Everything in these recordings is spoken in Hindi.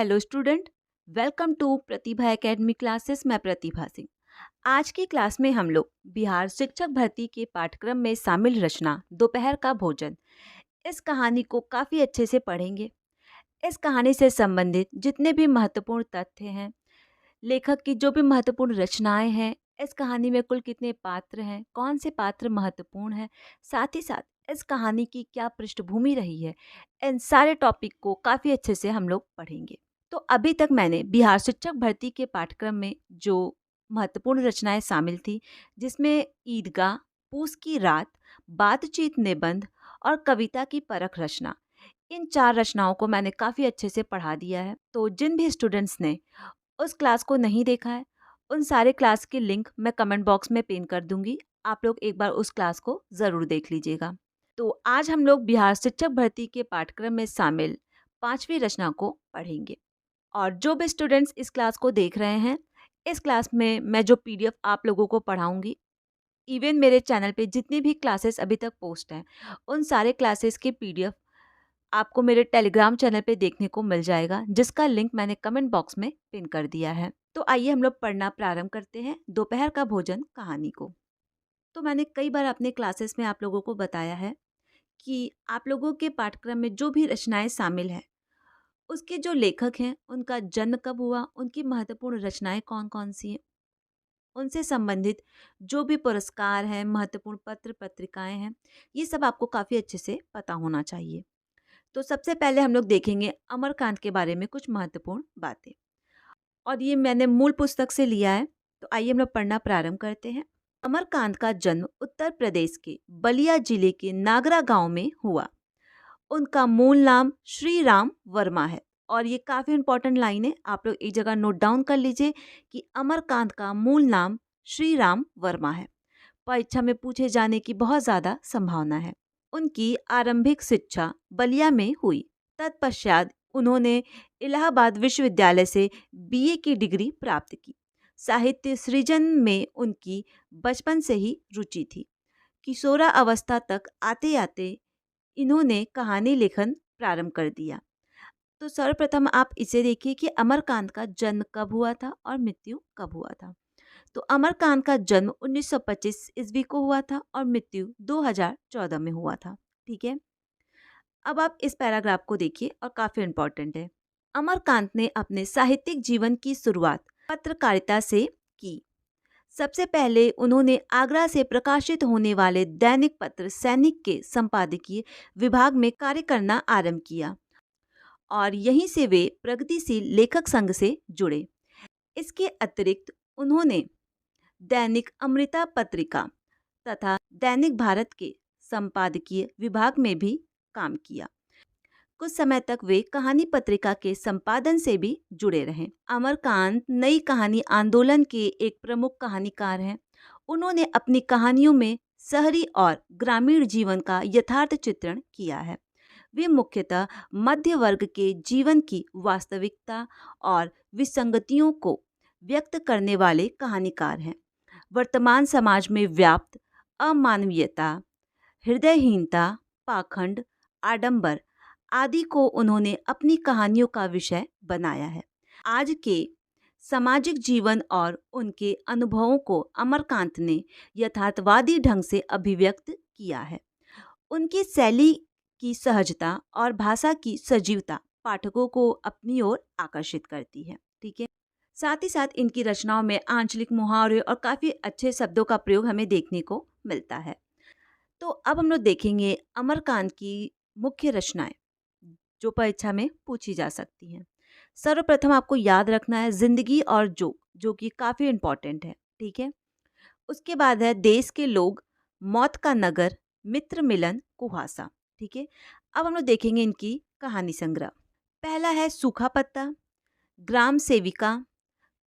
Hello student, welcome to Pratibha academy classes. मैं प्रतिभा सिंह। आज की क्लास में हम लोग बिहार शिक्षक भर्ती के पाठ्यक्रम में शामिल रचना दोपहर का भोजन इस कहानी को काफ़ी अच्छे से पढ़ेंगे। इस कहानी से संबंधित जितने भी महत्वपूर्ण तथ्य हैं, लेखक की जो भी महत्वपूर्ण रचनाएं हैं, इस कहानी में कुल कितने पात्र हैं, कौन से पात्र महत्वपूर्ण हैं, साथ ही साथ इस कहानी की क्या पृष्ठभूमि रही है, इन सारे टॉपिक को काफ़ी अच्छे से हम लोग पढ़ेंगे। तो अभी तक मैंने बिहार शिक्षक भर्ती के पाठ्यक्रम में जो महत्वपूर्ण रचनाएं शामिल थी, जिसमें ईदगाह, पूस की रात, बातचीत निबंध और कविता की परख रचना, इन 4 रचनाओं को मैंने काफ़ी अच्छे से पढ़ा दिया है। तो जिन भी स्टूडेंट्स ने उस क्लास को नहीं देखा है, उन सारे क्लास के लिंक मैं कमेंट बॉक्स में पिन कर दूंगी। आप लोग एक बार उस क्लास को ज़रूर देख लीजिएगा। तो आज हम लोग बिहार शिक्षक भर्ती के पाठ्यक्रम में शामिल 5वीं रचना को पढ़ेंगे। और जो भी स्टूडेंट्स इस क्लास को देख रहे हैं, इस क्लास में मैं जो पीडीएफ आप लोगों को पढ़ाऊंगी, इवन मेरे चैनल पे जितनी भी क्लासेस अभी तक पोस्ट हैं, उन सारे क्लासेस के पीडीएफ आपको मेरे टेलीग्राम चैनल पे देखने को मिल जाएगा, जिसका लिंक मैंने कमेंट बॉक्स में पिन कर दिया है। तो आइए हम लोग पढ़ना प्रारंभ करते हैं दोपहर का भोजन कहानी को। तो मैंने कई बार अपने क्लासेस में आप लोगों को बताया है कि आप लोगों के पाठ्यक्रम में जो भी रचनाएं शामिल हैं, उसके जो लेखक हैं, उनका जन्म कब हुआ, उनकी महत्वपूर्ण रचनाएं कौन कौन सी हैं, उनसे संबंधित जो भी पुरस्कार हैं, महत्वपूर्ण पत्र पत्रिकाएं हैं, ये सब आपको काफ़ी अच्छे से पता होना चाहिए। तो सबसे पहले हम लोग देखेंगे अमरकांत के बारे में कुछ महत्वपूर्ण बातें, और ये मैंने मूल पुस्तक से लिया है। तो आइए हम लोग पढ़ना प्रारंभ करते हैं। अमरकांत का जन्म उत्तर प्रदेश के बलिया जिले के नागरा गांव में हुआ। उनका मूल नाम श्री राम वर्मा है। और ये काफ़ी इंपॉर्टेंट लाइन है, आप लोग एक जगह नोट डाउन कर लीजिए कि अमरकांत का मूल नाम श्री राम वर्मा है। परीक्षा में पूछे जाने की बहुत ज़्यादा संभावना है। उनकी आरंभिक शिक्षा बलिया में हुई। तत्पश्चात उन्होंने इलाहाबाद विश्वविद्यालय से बीए की डिग्री प्राप्त की। साहित्य सृजन में उनकी बचपन से ही रुचि थी। किशोरा अवस्था तक आते आते इन्होंने कहानी लेखन प्रारंभ कर दिया। तो सर्वप्रथम आप इसे देखिए कि अमरकांत का जन्म कब हुआ था और मृत्यु कब हुआ था। तो अमरकांत का जन्म 1925 ईस्वी को हुआ था और मृत्यु 2014 में हुआ था। ठीक है, अब आप इस पैराग्राफ को देखिए और काफी इंपॉर्टेंट है। अमरकांत ने अपने साहित्यिक जीवन की शुरुआत पत्रकारिता से की। सबसे पहले उन्होंने आगरा से प्रकाशित होने वाले दैनिक पत्र सैनिक के संपादकीय विभाग में कार्य करना आरंभ किया और यहीं से वे प्रगतिशील लेखक संघ से जुड़े। इसके अतिरिक्त उन्होंने दैनिक अमृता पत्रिका तथा दैनिक भारत के संपादकीय विभाग में भी काम किया। कुछ समय तक वे कहानी पत्रिका के संपादन से भी जुड़े रहे। अमरकांत नई कहानी आंदोलन के एक प्रमुख कहानीकार हैं। उन्होंने अपनी कहानियों में शहरी और ग्रामीण जीवन का यथार्थ चित्रण किया है। वे मुख्यतः मध्य वर्ग के जीवन की वास्तविकता और विसंगतियों को व्यक्त करने वाले कहानीकार हैं। वर्तमान समाज में व्याप्त अमानवीयता, हृदयहीनता, पाखंड, आडंबर आदि को उन्होंने अपनी कहानियों का विषय बनाया है। आज के सामाजिक जीवन और उनके अनुभवों को अमरकांत ने यथार्थवादी ढंग से अभिव्यक्त किया है। उनकी शैली की सहजता और भाषा की सजीवता पाठकों को अपनी ओर आकर्षित करती है। ठीक है, साथ ही साथ इनकी रचनाओं में आंचलिक मुहावरे और काफ़ी अच्छे शब्दों का प्रयोग हमें देखने को मिलता है। तो अब हम लोग देखेंगे अमरकांत की मुख्य रचनाएं जो परीक्षा में पूछी जा सकती हैं। सर्वप्रथम आपको याद रखना है जिंदगी और जोक, जो कि काफ़ी इम्पोर्टेंट है। ठीक है, उसके बाद है देश के लोग, मौत का नगर, मित्र मिलन, कुहासा। ठीक है, अब हम लोग देखेंगे इनकी कहानी संग्रह। पहला है सूखा पत्ता, ग्राम सेविका,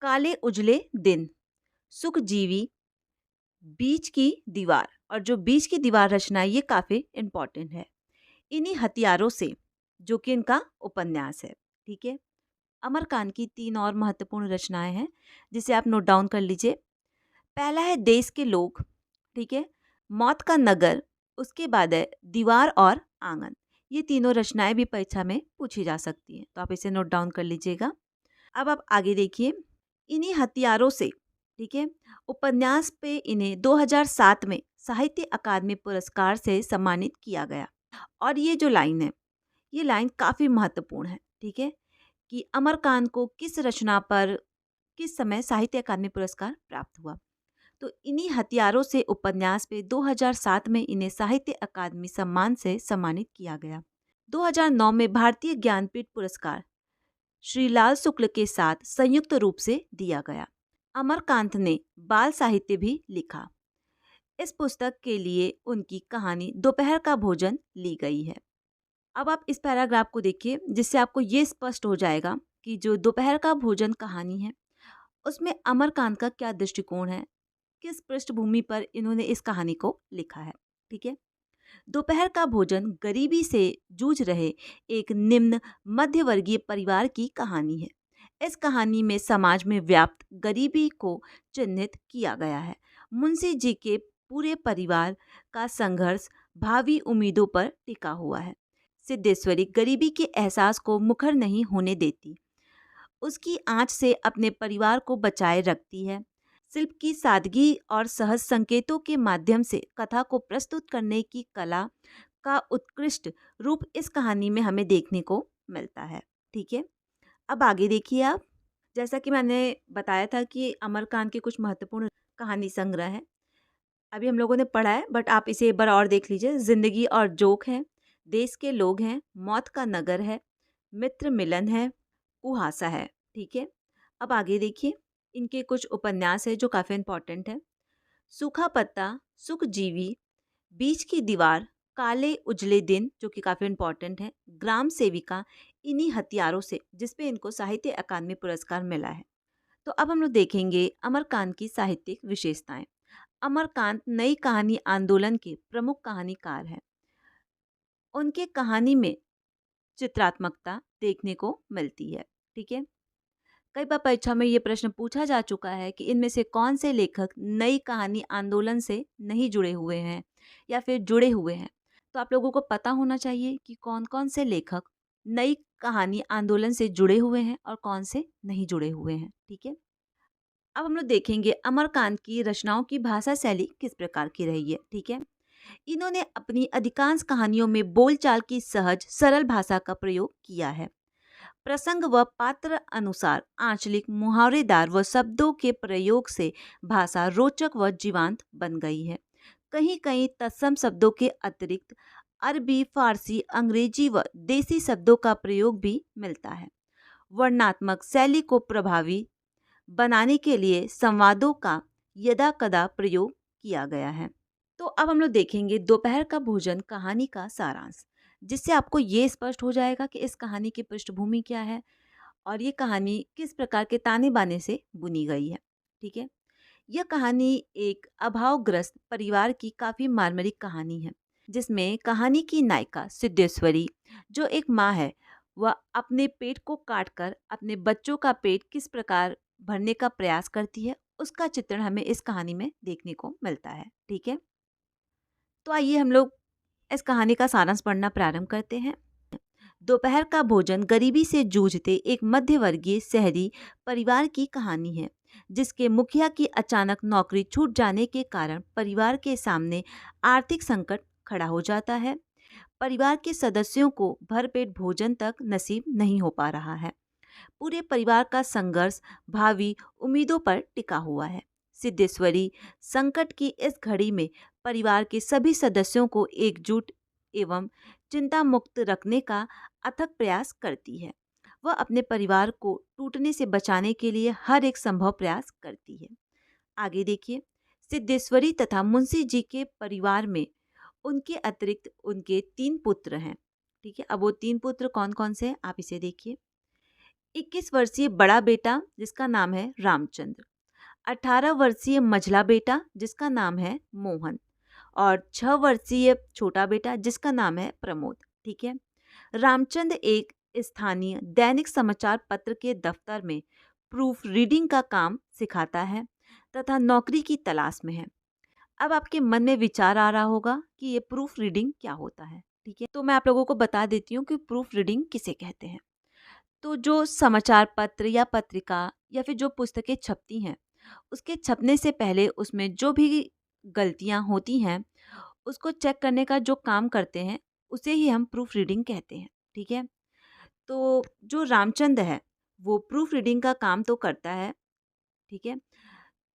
काले उजले दिन, सुखजीवी, बीच की दीवार। और जो बीच की दीवार रचना है ये काफ़ी इम्पॉर्टेंट है। इन्हीं हथियारों से, जो कि इनका उपन्यास है। ठीक है, अमरकांत की 3 और महत्वपूर्ण रचनाएं हैं जिसे आप नोट डाउन कर लीजिए। पहला है देश के लोग, ठीक है, मौत का नगर, उसके बाद है दीवार और आंगन। ये तीनों रचनाएं भी परीक्षा में पूछी जा सकती हैं, तो आप इसे नोट डाउन कर लीजिएगा। अब आप आगे देखिए, इन्हीं हथियारों से, ठीक है, उपन्यास पे इन्हें 2007 में साहित्य अकादमी पुरस्कार से सम्मानित किया गया। और ये जो लाइन है, ये लाइन काफ़ी महत्वपूर्ण है, ठीक है, कि अमरकांत को किस रचना पर किस समय साहित्य अकादमी पुरस्कार प्राप्त हुआ। तो इन्हीं हथियारों से उपन्यास पे 2007 में इन्हें साहित्य अकादमी सम्मान से सम्मानित किया गया। 2009 में भारतीय ज्ञानपीठ पुरस्कार श्री लाल शुक्ल के साथ संयुक्त रूप से दिया गया। अमरकांत ने बाल साहित्य भी लिखा। इस पुस्तक के लिए उनकी कहानी दोपहर का भोजन ली गई है। अब आप इस पैराग्राफ को देखिए, जिससे आपको ये स्पष्ट हो जाएगा कि जो दोपहर का भोजन कहानी है, उसमें अमरकांत का क्या दृष्टिकोण है, किस पृष्ठभूमि पर इन्होंने इस कहानी को लिखा है। ठीक है, दोपहर का भोजन गरीबी से जूझ रहे एक निम्न मध्यवर्गीय परिवार की कहानी है। इस कहानी में समाज में व्याप्त गरीबी को चिन्हित किया गया है। मुंशी जी के पूरे परिवार का संघर्ष भावी उम्मीदों पर टिका हुआ है। सिद्धेश्वरी गरीबी के एहसास को मुखर नहीं होने देती, उसकी आंच से अपने परिवार को बचाए रखती है। शिल्प की सादगी और सहज संकेतों के माध्यम से कथा को प्रस्तुत करने की कला का उत्कृष्ट रूप इस कहानी में हमें देखने को मिलता है। ठीक है, अब आगे देखिए आप। जैसा कि मैंने बताया था कि अमरकांत के कुछ महत्वपूर्ण कहानी संग्रह हैं, अभी हम लोगों ने पढ़ा है, बट आप इसे एक बार और देख लीजिए। जिंदगी और जोक है, देश के लोग हैं, मौत का नगर है, मित्र मिलन है, कुहासा है। ठीक है, अब आगे देखिए, इनके कुछ उपन्यास है जो काफ़ी इंपॉर्टेंट है। सूखा पत्ता, सुखजीवी, बीच की दीवार, काले उजले दिन, जो कि काफ़ी इंपॉर्टेंट है, ग्राम सेविका, इन्हीं हथियारों से, जिसपे इनको साहित्य अकादमी पुरस्कार मिला है। तो अब हम लोग देखेंगे अमरकांत की साहित्यिक विशेषताएं। अमरकांत नई कहानी आंदोलन के प्रमुख कहानीकार हैं। उनके कहानी में चित्रात्मकता देखने को मिलती है। ठीक है, कई बार परीक्षा में ये प्रश्न पूछा जा चुका है कि इनमें से कौन से लेखक नई कहानी आंदोलन से नहीं जुड़े हुए हैं या फिर जुड़े हुए हैं। तो आप लोगों को पता होना चाहिए कि कौन कौन से लेखक नई कहानी आंदोलन से जुड़े हुए हैं और कौन से नहीं जुड़े हुए हैं। ठीक है, अब हम लोग देखेंगे अमरकांत की रचनाओं की भाषा शैली किस प्रकार की रही है। ठीक है, इन्होंने अपनी अधिकांश कहानियों में बोलचाल की सहज सरल भाषा का प्रयोग किया है। प्रसंग व पात्र अनुसार आंचलिक मुहावरेदार व शब्दों के प्रयोग से भाषा रोचक व जीवंत बन गई है। कहीं कहीं तत्सम शब्दों के अतिरिक्त अरबी, फारसी, अंग्रेजी व देसी शब्दों का प्रयोग भी मिलता है। वर्णनात्मक शैली को प्रभावी बनाने के लिए संवादों का यदाकदा प्रयोग किया गया है। तो अब हम लोग देखेंगे दोपहर का भोजन कहानी का सारांश, जिससे आपको ये स्पष्ट हो जाएगा कि इस कहानी की पृष्ठभूमि क्या है और ये कहानी किस प्रकार के ताने बाने से बुनी गई है। ठीक है, यह कहानी एक अभावग्रस्त परिवार की काफ़ी मार्मिक कहानी है, जिसमें कहानी की नायिका सिद्धेश्वरी, जो एक माँ है, वह अपने पेट को काटकर अपने बच्चों का पेट किस प्रकार भरने का प्रयास करती है, उसका चित्रण हमें इस कहानी में देखने को मिलता है। ठीक है, तो आइए हम लोग इस कहानी का सारांश पढ़ना प्रारंभ करते हैं। दोपहर का भोजन गरीबी से जूझते एक मध्यवर्गीय शहरी परिवार की कहानी है, जिसके मुखिया की अचानक नौकरी छूट जाने के कारण परिवार के सामने आर्थिक संकट खड़ा हो जाता है। परिवार के सदस्यों को भरपेट भोजन तक नसीब नहीं हो पा रहा है। पूरे परिवार का संघर्ष भावी उम्मीदों पर टिका हुआ है। सिद्धेश्वरी संकट की इस घड़ी में परिवार के सभी सदस्यों को एकजुट एवं चिंता मुक्त रखने का अथक प्रयास करती है। वह अपने परिवार को टूटने से बचाने के लिए हर एक संभव प्रयास करती है। आगे देखिए, सिद्धेश्वरी तथा मुंशी जी के परिवार में उनके अतिरिक्त उनके 3 पुत्र हैं। ठीक है, अब वो 3 पुत्र कौन कौन से हैं आप इसे देखिए। 21 वर्षीय बड़ा बेटा जिसका नाम है रामचंद्र, 18 वर्षीय मझला बेटा जिसका नाम है मोहन और 6 वर्षीय छोटा बेटा जिसका नाम है प्रमोद। ठीक है, रामचंद्र एक स्थानीय दैनिक समाचार पत्र के दफ्तर में प्रूफ रीडिंग का काम सिखाता है तथा नौकरी की तलाश में है। अब आपके मन में विचार आ रहा होगा कि ये प्रूफ रीडिंग क्या होता है। ठीक है, तो मैं आप लोगों को बता देती हूँ कि प्रूफ रीडिंग किसे कहते हैं। तो जो समाचार पत्र या पत्रिका या फिर जो पुस्तकें छपती हैं, उसके छपने से पहले उसमें जो भी गलतियाँ होती हैं, उसको चेक करने का जो काम करते हैं, उसे ही हम प्रूफ रीडिंग कहते हैं। ठीक है? तो जो रामचंद है, वो प्रूफ रीडिंग का काम तो करता है, ठीक है?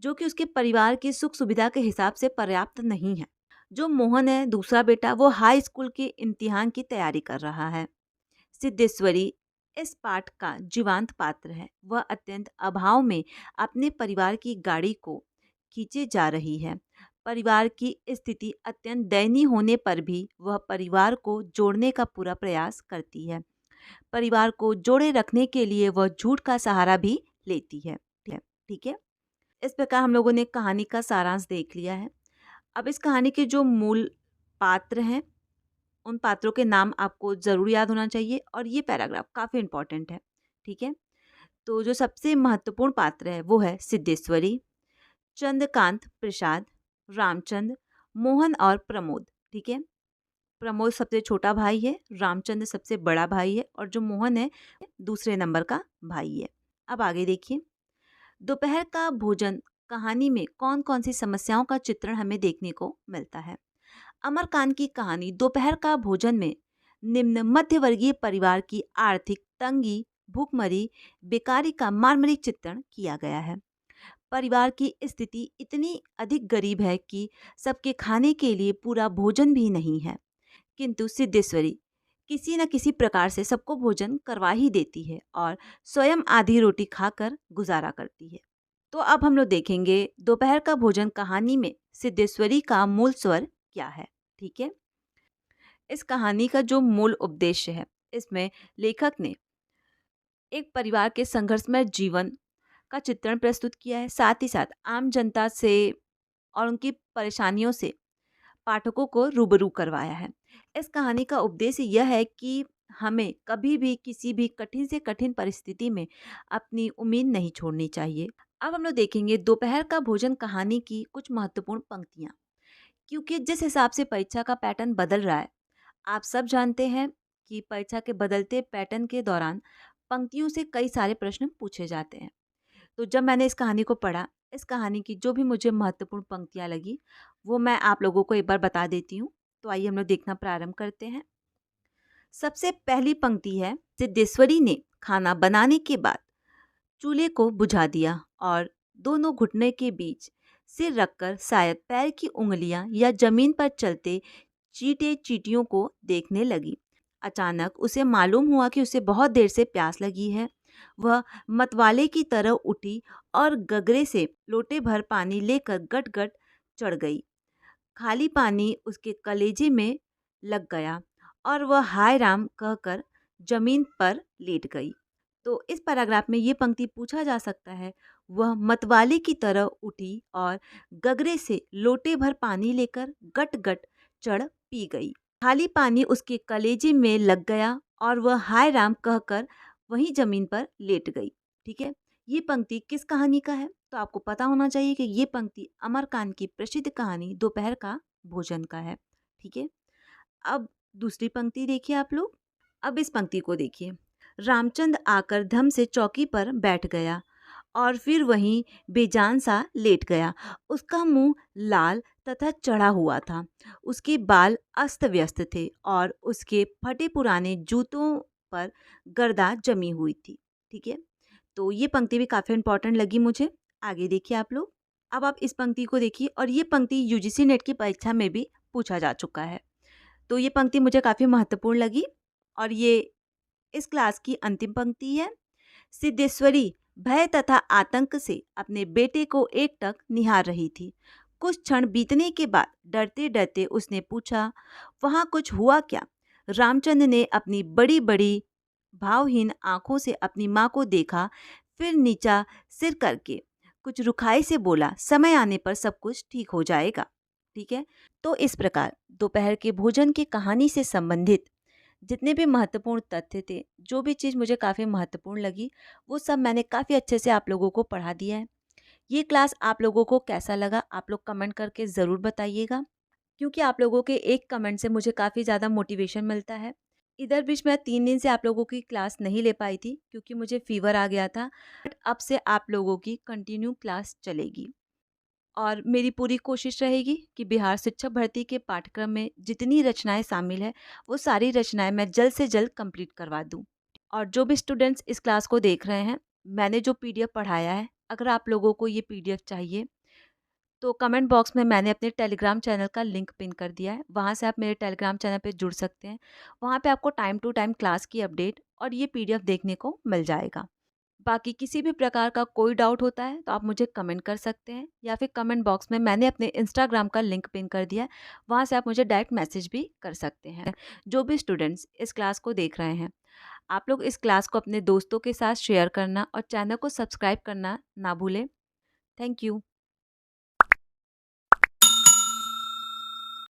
जो कि उसके परिवार की सुख-सुविधा के हिसाब से पर्याप्त नहीं है। जो मोहन है, दूसरा बेटा, वो हाई स्कूल के इम्तिहान की तैयारी कर रहा है। सिद्धेश्वरी इस पाठ का जीवंत पात्र है। वह अत्यंत अभाव में अपने परिवार की गाड़ी को खींचे जा रही है। परिवार की स्थिति अत्यंत दयनीय होने पर भी वह परिवार को जोड़ने का पूरा प्रयास करती है। परिवार को जोड़े रखने के लिए वह झूठ का सहारा भी लेती है। ठीक है, इस प्रकार हम लोगों ने कहानी का सारांश देख लिया है। अब इस कहानी के जो मूल पात्र हैं, उन पात्रों के नाम आपको ज़रूर याद होना चाहिए और ये पैराग्राफ काफ़ी इम्पोर्टेंट है। ठीक है, तो जो सबसे महत्वपूर्ण पात्र है वो है सिद्धेश्वरी, चंद्रकांत प्रसाद, रामचंद्र, मोहन और प्रमोद। ठीक है, प्रमोद सबसे छोटा भाई है, रामचंद्र सबसे बड़ा भाई है और जो मोहन है दूसरे नंबर का भाई है। अब आगे देखिए, दोपहर का भोजन कहानी में कौन कौन सी समस्याओं का चित्रण हमें देखने को मिलता है। अमरकांत की कहानी दोपहर का भोजन में निम्न मध्यवर्गीय परिवार की आर्थिक तंगी, भूखमरी, बेकारी का मार्मिक चित्रण किया गया है। परिवार की स्थिति इतनी अधिक गरीब है कि सबके खाने के लिए पूरा भोजन भी नहीं है, किंतु सिद्धेश्वरी किसी न किसी प्रकार से सबको भोजन करवा ही देती है और स्वयं आधी रोटी खाकर गुजारा करती है। तो अब हम लोग देखेंगे दोपहर का भोजन कहानी में सिद्धेश्वरी का मूल स्वर क्या है। ठीक है, इस कहानी का जो मूल उद्देश्य है, इसमें लेखक ने एक परिवार के संघर्षमय जीवन का चित्रण प्रस्तुत किया है, साथ ही साथ आम जनता से और उनकी परेशानियों से पाठकों को रूबरू करवाया है। इस कहानी का उद्देश्य यह है कि हमें कभी भी किसी भी कठिन से कठिन परिस्थिति में अपनी उम्मीद नहीं छोड़नी चाहिए। अब हम लोग देखेंगे दोपहर का भोजन कहानी की कुछ महत्वपूर्ण पंक्तियाँ, क्योंकि जिस हिसाब से परीक्षा का पैटर्न बदल रहा है, आप सब जानते हैं कि परीक्षा के बदलते पैटर्न के दौरान पंक्तियों से कई सारे प्रश्न पूछे जाते हैं। तो जब मैंने इस कहानी को पढ़ा, इस कहानी की जो भी मुझे महत्वपूर्ण पंक्तियाँ लगी, वो मैं आप लोगों को एक बार बता देती हूँ। तो आइए हम लोग देखना प्रारंभ करते हैं। सबसे पहली पंक्ति है, सिद्धेश्वरी ने खाना बनाने के बाद चूल्हे को बुझा दिया और दोनों घुटने के बीच सिर रखकर शायद पैर की उंगलियां या जमीन पर चलते चींटे चींटियों को देखने लगी। अचानक उसे मालूम हुआ कि उसे बहुत देर से प्यास लगी है। वह मतवाले की तरह उठी और गगरे से लोटे भर पानी लेकर गट गट चढ़ गई। खाली पानी उसके कलेजे में लग गया और वह हाय राम कहकर जमीन पर लेट गई। तो इस पैराग्राफ में ये पंक्ति पूछा जा सकता है, वह मतवाले की तरह उठी और गगरे से लोटे भर पानी लेकर गट गट चढ़ पी गई। खाली पानी उसके कलेजे में लग गया और वह हाय राम कहकर वहीं जमीन पर लेट गई। ठीक है, ये पंक्ति किस कहानी का है? तो आपको पता होना चाहिए कि ये पंक्ति अमरकांत की प्रसिद्ध कहानी दोपहर का भोजन का है। ठीक है, अब दूसरी पंक्ति देखिए आप लोग। अब इस पंक्ति को देखिए, रामचंद आकर धम से चौकी पर बैठ गया और फिर वहीं बेजान सा लेट गया। उसका मुंह लाल तथा चढ़ा हुआ था, उसके बाल अस्त व्यस्त थे और उसके फटे पुराने जूतों पर गर्दा जमी हुई थी। ठीक है, तो ये पंक्ति भी काफ़ी इंपॉर्टेंट लगी मुझे। आगे देखिए आप लोग। अब आप इस पंक्ति को देखिए और ये पंक्ति यूजीसी नेट की परीक्षा में भी पूछा जा चुका है। तो ये पंक्ति मुझे काफ़ी महत्वपूर्ण लगी और ये इस क्लास की अंतिम पंक्ति है। सिद्धेश्वरी भय तथा आतंक से अपने बेटे को एकटक निहार रही थी। कुछ क्षण बीतने के बाद डरते डरते उसने पूछा, वहाँ कुछ हुआ क्या? रामचंद्र ने अपनी बड़ी बड़ी भावहीन आंखों से अपनी माँ को देखा, फिर नीचा सिर करके कुछ रुखाई से बोला, समय आने पर सब कुछ ठीक हो जाएगा। ठीक है, तो इस प्रकार दोपहर के भोजन की कहानी से संबंधित जितने भी महत्वपूर्ण तथ्य थे, जो भी चीज़ मुझे काफ़ी महत्वपूर्ण लगी, वो सब मैंने काफ़ी अच्छे से आप लोगों को पढ़ा दिया है। ये क्लास आप लोगों को कैसा लगा, आप लोग कमेंट करके ज़रूर बताइएगा। क्योंकि आप लोगों के एक कमेंट से मुझे काफ़ी ज़्यादा मोटिवेशन मिलता है। इधर बीच मैं 3 दिन से आप लोगों की क्लास नहीं ले पाई थी क्योंकि मुझे फ़ीवर आ गया था। बट अब से आप लोगों की कंटिन्यू क्लास चलेगी और मेरी पूरी कोशिश रहेगी कि बिहार शिक्षक भर्ती के पाठ्यक्रम में जितनी रचनाएँ शामिल हैं, वो सारी रचनाएँ मैं जल्द से जल्द कंप्लीट करवा दूँ। और जो भी स्टूडेंट्स इस क्लास को देख रहे हैं, मैंने जो पीडीएफ पढ़ाया है, अगर आप लोगों को ये पीडीएफ चाहिए तो कमेंट बॉक्स में मैंने अपने टेलीग्राम चैनल का लिंक पिन कर दिया है। वहाँ से आप मेरे टेलीग्राम चैनल पे जुड़ सकते हैं। वहाँ पे आपको टाइम टू टाइम क्लास की अपडेट और ये पीडीएफ देखने को मिल जाएगा। बाकी किसी भी प्रकार का कोई डाउट होता है तो आप मुझे कमेंट कर सकते हैं या फिर कमेंट बॉक्स में मैंने अपने इंस्टाग्राम का लिंक पिन कर दिया है। वहाँ से आप मुझे डायरेक्ट मैसेज भी कर सकते हैं। जो भी स्टूडेंट्स इस क्लास को देख रहे हैं, आप लोग इस क्लास को अपने दोस्तों के साथ शेयर करना और चैनल को सब्सक्राइब करना ना भूलें। Thank you.